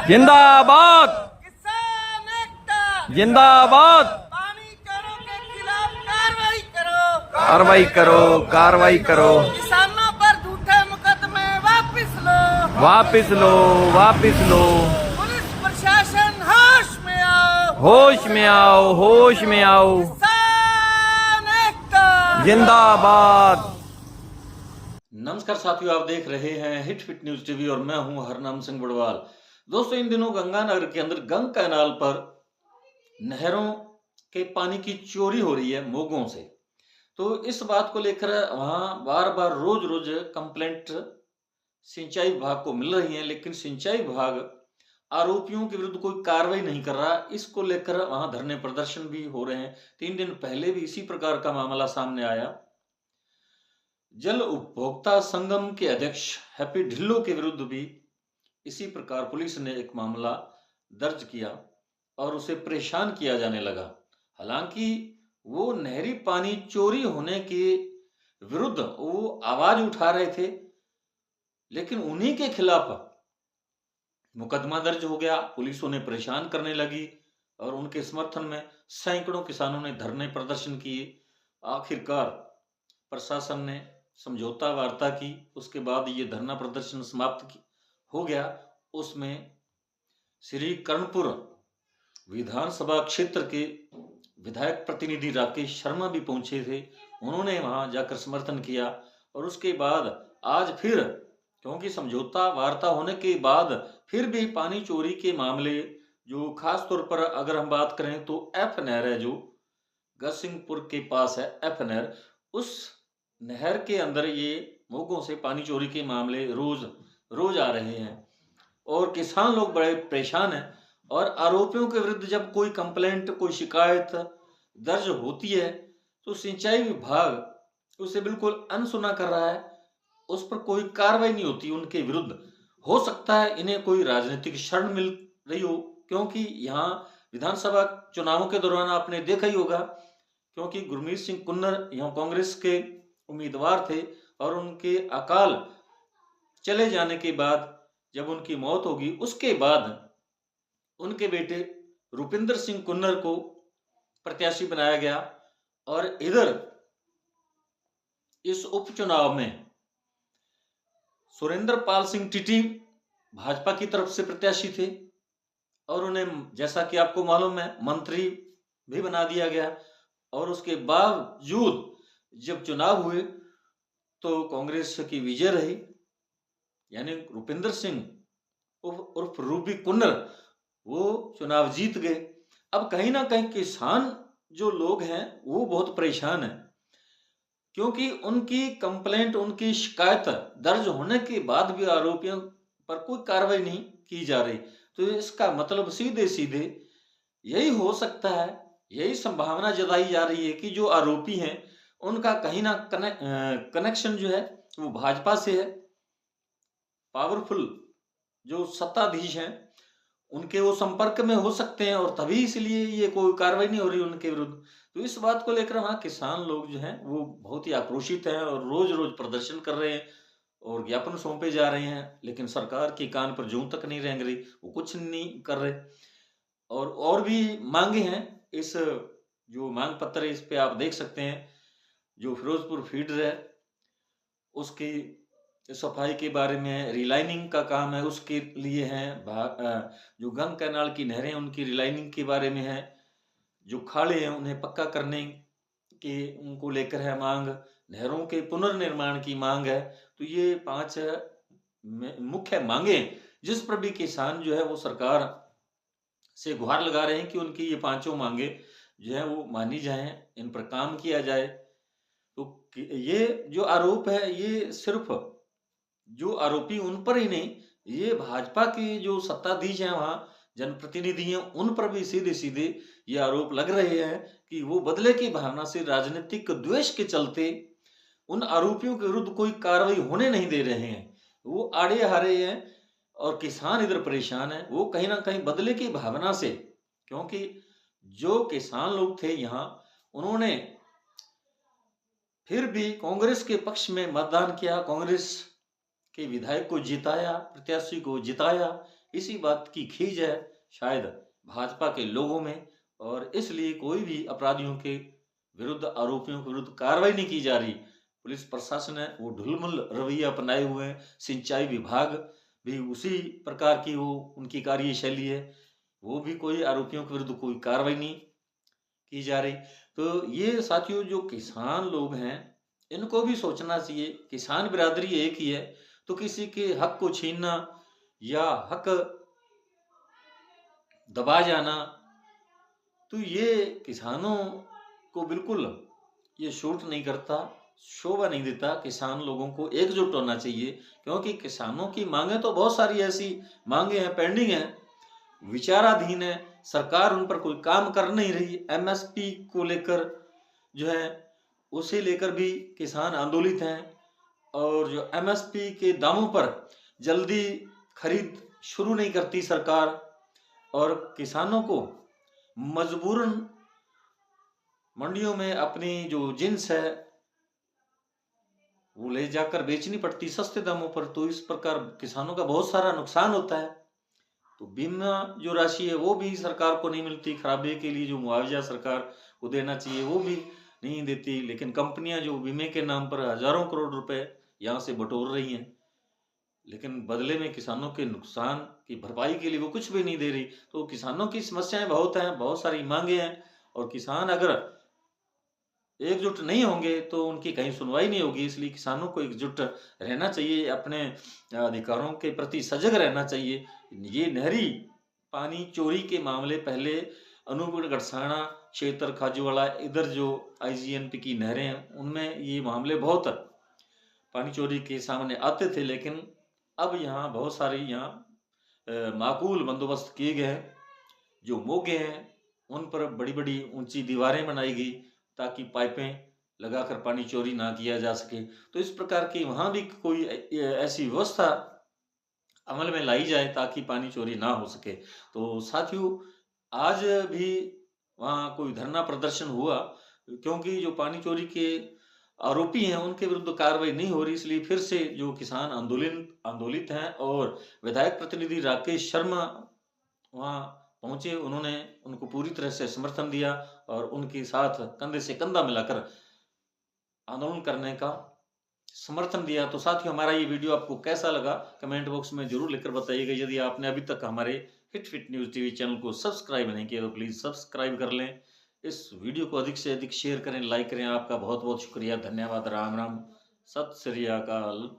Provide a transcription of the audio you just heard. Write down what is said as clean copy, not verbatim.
जिंदाबाद किसान एकता, जिंदाबाद। पानी चोरों के खिलाफ कार्रवाई करो, कार्रवाई करो, कार्रवाई करो। किसानों पर झूठे मुकदमे वापस लो, वापिस लो, वापिस लो। पुलिस प्रशासन होश में आओ, होश में आओ, होश में आओ। किसान एकता जिंदाबाद। नमस्कार साथियों, आप देख रहे हैं हिट फिट न्यूज टीवी और मैं हूं हरनाम सिंह बड़वाल। दोस्तों, इन दिनों गंगानगर के अंदर गंग कैनाल पर नहरों के पानी की चोरी हो रही है मोगों से। तो इस बात को लेकर वहां बार बार रोज रोज कंप्लेंट सिंचाई विभाग को मिल रही है, लेकिन सिंचाई विभाग आरोपियों के विरुद्ध कोई कार्रवाई नहीं कर रहा। इसको लेकर वहां धरने प्रदर्शन भी हो रहे हैं। 3 दिन पहले भी इसी प्रकार का मामला सामने आया। जल उपभोक्ता संगम के अध्यक्ष हैप्पी ढिल्लों के विरुद्ध भी इसी प्रकार पुलिस ने एक मामला दर्ज किया और उसे परेशान किया जाने लगा। हालांकि वो नहरी पानी चोरी होने के विरुद्ध वो आवाज उठा रहे थे, लेकिन उन्हीं के खिलाफ मुकदमा दर्ज हो गया। पुलिस उन्हें परेशान करने लगी और उनके समर्थन में सैकड़ों किसानों ने धरने प्रदर्शन किए। आखिरकार प्रशासन ने समझौता वार्ता की, उसके बाद ये धरना प्रदर्शन समाप्त हो गया। उसमें श्री कर्णपुर विधानसभा क्षेत्र के विधायक प्रतिनिधि राकेश शर्मा भी पहुंचे थे। उन्होंने वहां जाकर समर्थन किया और उसके बाद आज फिर, क्योंकि समझौता वार्ता होने के बाद फिर भी पानी चोरी के मामले, जो खास तौर पर अगर हम बात करें तो एफ नहर है, जो गसिंगपुर के पास है एफ नहर, उस नहर के अंदर ये मोगों से पानी चोरी के मामले रोज रोज आ रहे हैं और किसान लोग बड़े परेशान हैं। और आरोपियों के विरुद्ध जब कोई कंप्लेंट, कोई शिकायत दर्ज होती है तो सिंचाई विभाग उसे बिल्कुल अनसुना कर रहा है, उस पर कोई कार्रवाई नहीं होती उनके विरुद्ध। हो सकता है इन्हें कोई राजनीतिक शरण मिल रही हो, क्योंकि यहाँ विधानसभा चुनावों के दौरान आपने देखा ही होगा, क्योंकि गुरमीत सिंह कुन्नर यहाँ कांग्रेस के उम्मीदवार थे और उनके अकाल चले जाने के बाद जब उनकी मौत होगी, उसके बाद उनके बेटे रुपिंदर सिंह कुन्नर को प्रत्याशी बनाया गया। और इधर इस उपचुनाव में सुरेंद्र पाल सिंह टीटी भाजपा की तरफ से प्रत्याशी थे और उन्हें, जैसा कि आपको मालूम है, मंत्री भी बना दिया गया। और उसके बावजूद जब चुनाव हुए तो कांग्रेस की विजय रही, यानी रुपिंदर सिंह उर्फ रूबी कुन्नर वो चुनाव जीत गए। अब कहीं ना कहीं किसान जो लोग हैं वो बहुत परेशान हैं, क्योंकि उनकी कंप्लेंट, उनकी शिकायत दर्ज होने के बाद भी आरोपियों पर कोई कार्रवाई नहीं की जा रही। तो इसका मतलब सीधे सीधे यही हो सकता है, यही संभावना जताई जा रही है कि जो आरोपी हैं उनका कहीं ना कनेक्शन जो है वो भाजपा से है। पावरफुल जो सत्ताधीश हैं उनके वो संपर्क में हो सकते हैं और तभी इसलिए ये कोई कार्रवाई नहीं हो रही उनके विरुद्ध। तो इस बात को लेकर वहाँ किसान लोग जो हैं वो बहुत ही आक्रोशित हैं और रोज रोज प्रदर्शन कर रहे हैं और ज्ञापन सौंपे जा रहे हैं, लेकिन सरकार की कान पर जूं तक नहीं रेंग रही, वो कुछ नहीं कर रहे। और भी मांगे हैं। इस जो मांग पत्र है इस पे आप देख सकते हैं, जो फिरोजपुर फीडर है उसकी सफाई के बारे में है, रिलाइनिंग का काम है उसके लिए है, जो गंग कैनाल की नहरें उनकी रिलाइनिंग के बारे में है, जो खाड़े हैं उन्हें पक्का करने के उनको लेकर है मांग, नहरों के पुनर्निर्माण की मांग है। तो ये 5 मुख्य मांगे जिस पर भी किसान जो है वो सरकार से गुहार लगा रहे हैं कि उनकी ये 5 मांगे जो है वो मानी जाएं, इन पर काम किया जाए। तो ये जो आरोप है ये सिर्फ जो आरोपी उन पर ही नहीं, ये भाजपा के जो सत्ताधीश हैं, वहां जनप्रतिनिधि हैं, उन पर भी सीधे सीधे ये आरोप लग रहे हैं कि वो बदले की भावना से, राजनीतिक द्वेष के चलते उन आरोपियों के विरुद्ध कोई कार्रवाई होने नहीं दे रहे हैं। वो आड़े हारे हैं और किसान इधर परेशान है, वो कहीं ना कहीं बदले की भावना से, क्योंकि जो किसान लोग थे यहाँ उन्होंने फिर भी कांग्रेस के पक्ष में मतदान किया, कांग्रेस के विधायक को जिताया, प्रत्याशी को जिताया, इसी बात की खीज है शायद भाजपा के लोगों में, और इसलिए कोई भी अपराधियों के विरुद्ध, आरोपियों के विरुद्ध कार्रवाई नहीं की जा रही। पुलिस प्रशासन है वो ढुलमुल रवैया अपनाए हुए हैं, सिंचाई विभाग भी उसी प्रकार की वो उनकी कार्यशैली है, वो भी कोई आरोपियों के विरुद्ध कोई कार्रवाई नहीं की जा रही। तो ये साथियों जो किसान लोग हैं इनको भी सोचना चाहिए, किसान बिरादरी एक ही है, तो किसी के हक को छीनना या हक दबा जाना, तो ये किसानों को बिल्कुल ये शूट नहीं करता, शोभा नहीं देता। किसान लोगों को एकजुट होना चाहिए, क्योंकि किसानों की मांगे तो बहुत सारी ऐसी मांगे हैं, पेंडिंग हैं, विचाराधीन है, सरकार उन पर कोई काम कर नहीं रही। एमएसपी को लेकर जो है उसे लेकर भी किसान आंदोलित हैं, और जो एमएसपी के दामों पर जल्दी खरीद शुरू नहीं करती सरकार, और किसानों को मजबूरन मंडियों में अपनी जो जिन्स है वो ले जाकर बेचनी पड़ती सस्ते दामों पर। तो इस प्रकार किसानों का बहुत सारा नुकसान होता है। तो बीमा जो राशि है वो भी सरकार को नहीं मिलती, खराबे के लिए जो मुआवजा सरकार को देना चाहिए वो भी नहीं देती। लेकिन कंपनियां जो बीमे के नाम पर हजारों करोड़ रुपए यहाँ से बटोर रही हैं, लेकिन बदले में किसानों के नुकसान की भरपाई के लिए वो कुछ भी नहीं दे रही। तो किसानों की समस्याएं बहुत हैं, बहुत सारी मांगे हैं, और किसान अगर एकजुट नहीं होंगे तो उनकी कहीं सुनवाई नहीं होगी। इसलिए किसानों को एकजुट रहना चाहिए, अपने अधिकारों के प्रति सजग रहना चाहिए। ये नहरी पानी चोरी के मामले पहले अनूपगढ़ गढ़साना क्षेत्र खाजूवाड़ा इधर जो आईजीएनपी की नहरें हैं उनमें ये मामले बहुत पानी चोरी के सामने आते थे, लेकिन अब यहाँ बहुत सारे यहाँ माकूल बंदोबस्त किए गए हैं। जो मोगे हैं उन पर बड़ी बड़ी ऊंची दीवारें बनाई गई ताकि पाइपें लगाकर पानी चोरी ना किया जा सके। तो इस प्रकार की वहाँ भी कोई ऐसी व्यवस्था अमल में लाई जाए ताकि पानी चोरी ना हो सके। तो साथियों आज भी वहाँ कोई धरना प्रदर्शन हुआ, क्योंकि जो पानी चोरी के आरोपी हैं उनके विरुद्ध कार्रवाई नहीं हो रही। इसलिए फिर से जो किसान आंदोलित हैं, और विधायक प्रतिनिधि राकेश शर्मा वहाँ पहुंचे, उन्होंने उनको पूरी तरह से समर्थन दिया और उनके साथ कंधे से कंधा मिलाकर आंदोलन करने का समर्थन दिया। तो साथियों हमारा ये वीडियो आपको कैसा लगा कमेंट बॉक्स में जरूर लिखकर बताइएगा। यदि आपने अभी तक हमारे hit fit news TV channel को सब्सक्राइब नहीं किया तो प्लीज सब्सक्राइब कर लें। इस वीडियो को अधिक से अधिक शेयर करें, लाइक करें। आपका बहुत बहुत शुक्रिया, धन्यवाद। राम राम, सत श्री अकाल।